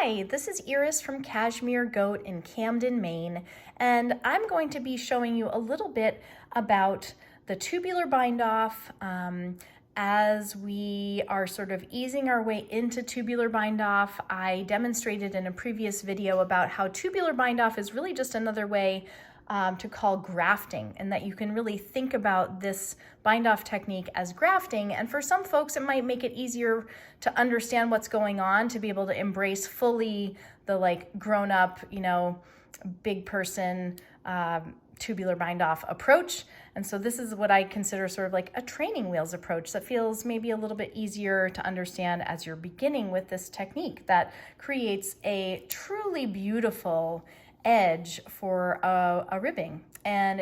Hi, this is Iris from Cashmere Goat in Camden, Maine, and I'm going to be showing you a little bit about the tubular bind off as we are sort of easing our way into tubular bind off. I demonstrated in a previous video about how tubular bind off is really just another way to call grafting, and that you can really think about this bind off technique as grafting. And for some folks, it might make it easier to understand what's going on, to be able to embrace fully the like grown up, big person tubular bind off approach. And so this is what I consider sort of like a training wheels approach that feels maybe a little bit easier to understand as you're beginning with this technique that creates a truly beautiful edge for a ribbing. And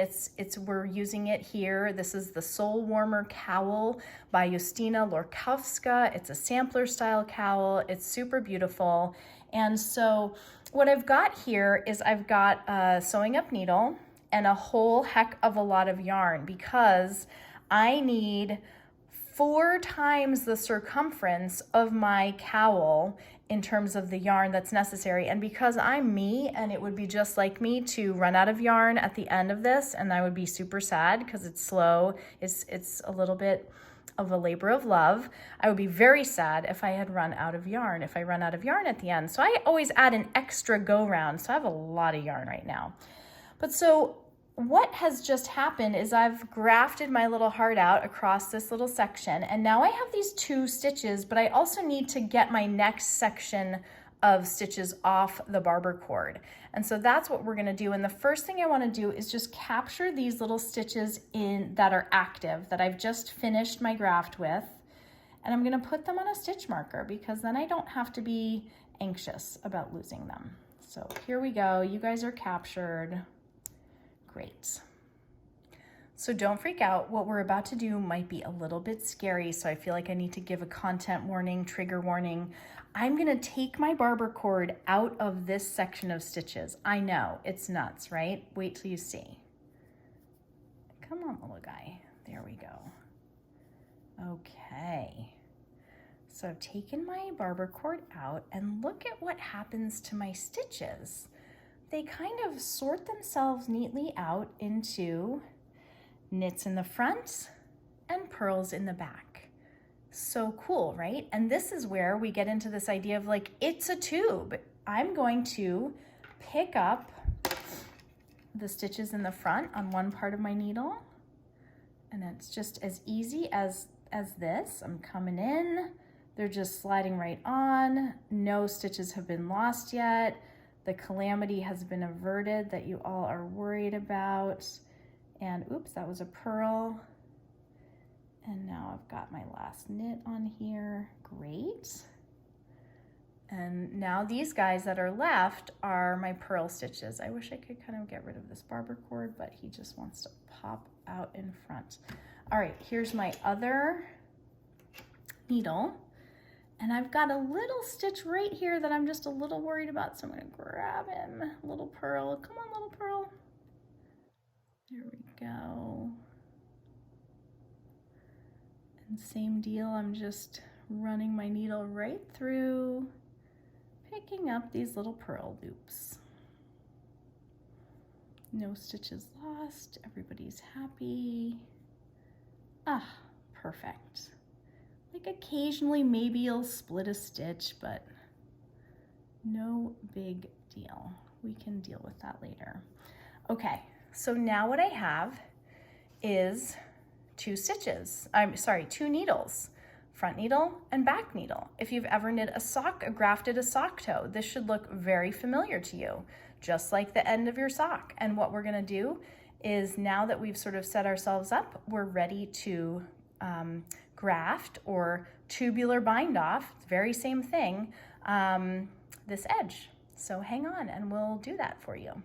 we're using it here. This is the Soul Warmer Cowl by Justyna Lorkowska. It's a sampler style cowl. It's super beautiful. And so what I've got here is I've got a sewing up needle and a whole heck of a lot of yarn, because I need 4 times the circumference of my cowl in terms of the yarn that's necessary. And because I'm me, and it would be just like me to run out of yarn at the end of this, and I would be super sad because it's slow, it's a little bit of a labor of love. I would be very sad if I had run out of yarn, if I run out of yarn at the end. So I always add an extra go round. So I have a lot of yarn right now. But so what has just happened is I've grafted my little heart out across this little section, and now I have these 2 stitches, but I also need to get my next section of stitches off the barber cord. And so that's what we're gonna do. And the first thing I wanna do is just capture these little stitches in that are active, that I've just finished my graft with, and I'm gonna put them on a stitch marker, because then I don't have to be anxious about losing them. So here we go, you guys are captured. Great. So don't freak out. What we're about to do might be a little bit scary, so I feel like I need to give a content warning, trigger warning. I'm gonna take my barber cord out of this section of stitches. I know, it's nuts, right? Wait till you see. Come on, little guy. There we go. Okay. So I've taken my barber cord out, and look at what happens to my stitches. They kind of sort themselves neatly out into knits in the front and purls in the back. So cool, right? And this is where we get into this idea of like, it's a tube. I'm going to pick up the stitches in the front on one part of my needle, and it's just as easy as this. I'm coming in, they're just sliding right on. No stitches have been lost yet. The calamity has been averted that you all are worried about. And oops, that was a purl. And now I've got my last knit on here. Great. And now these guys that are left are my purl stitches. I wish I could kind of get rid of this barber cord, but he just wants to pop out in front. All right, here's my other needle. And I've got a little stitch right here that I'm just a little worried about, so I'm gonna grab him. Little purl, come on, little purl. There we go. And same deal, I'm just running my needle right through, picking up these little purl loops. No stitches lost, everybody's happy. Ah, perfect. Like occasionally maybe you'll split a stitch, but no big deal. We can deal with that later. Okay, so now what I have is 2 needles, front needle and back needle. If you've ever knit grafted a sock toe, this should look very familiar to you, just like the end of your sock. And what we're gonna do is, now that we've sort of set ourselves up, we're ready to graft or tubular bind off, very same thing, this edge. So hang on and we'll do that for you.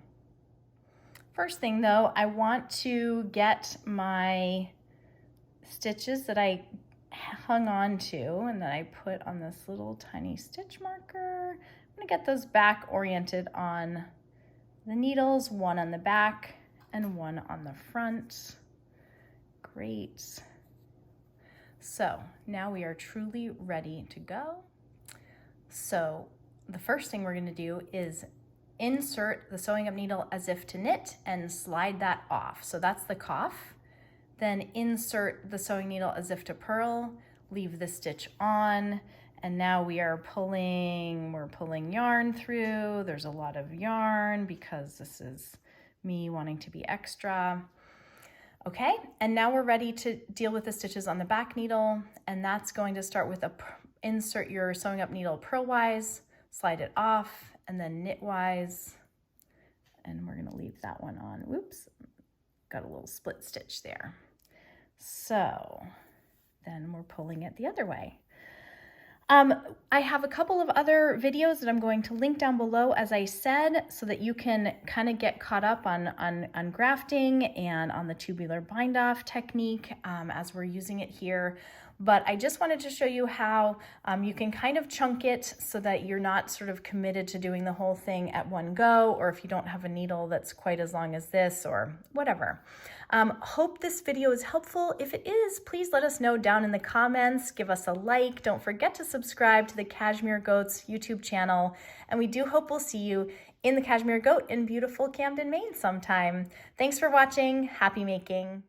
First thing though, I want to get my stitches that I hung on to and that I put on this little tiny stitch marker. I'm gonna get those back oriented on the needles, one on the back and one on the front. Great. So now we are truly ready to go. So the first thing we're going to do is insert the sewing up needle as if to knit and slide that off. So that's the cuff. Then insert the sewing needle as if to purl, leave the stitch on, and now we're pulling yarn through. There's a lot of yarn because this is me wanting to be extra. Okay, and now we're ready to deal with the stitches on the back needle, and that's going to start with insert your sewing up needle purlwise, slide it off, and then knitwise, and we're gonna leave that one on. Whoops, got a little split stitch there. So then we're pulling it the other way. I have a couple of other videos that I'm going to link down below, as I said, so that you can kind of get caught up on grafting and on the tubular bind off technique as we're using it here. But I just wanted to show you how you can kind of chunk it so that you're not sort of committed to doing the whole thing at one go, or if you don't have a needle that's quite as long as this or whatever. Hope this video is helpful. If it is, please let us know down in the comments. Give us a like. Don't forget to subscribe to the Cashmere Goats YouTube channel. And we do hope we'll see you in the Cashmere Goat in beautiful Camden, Maine sometime. Thanks for watching. Happy making.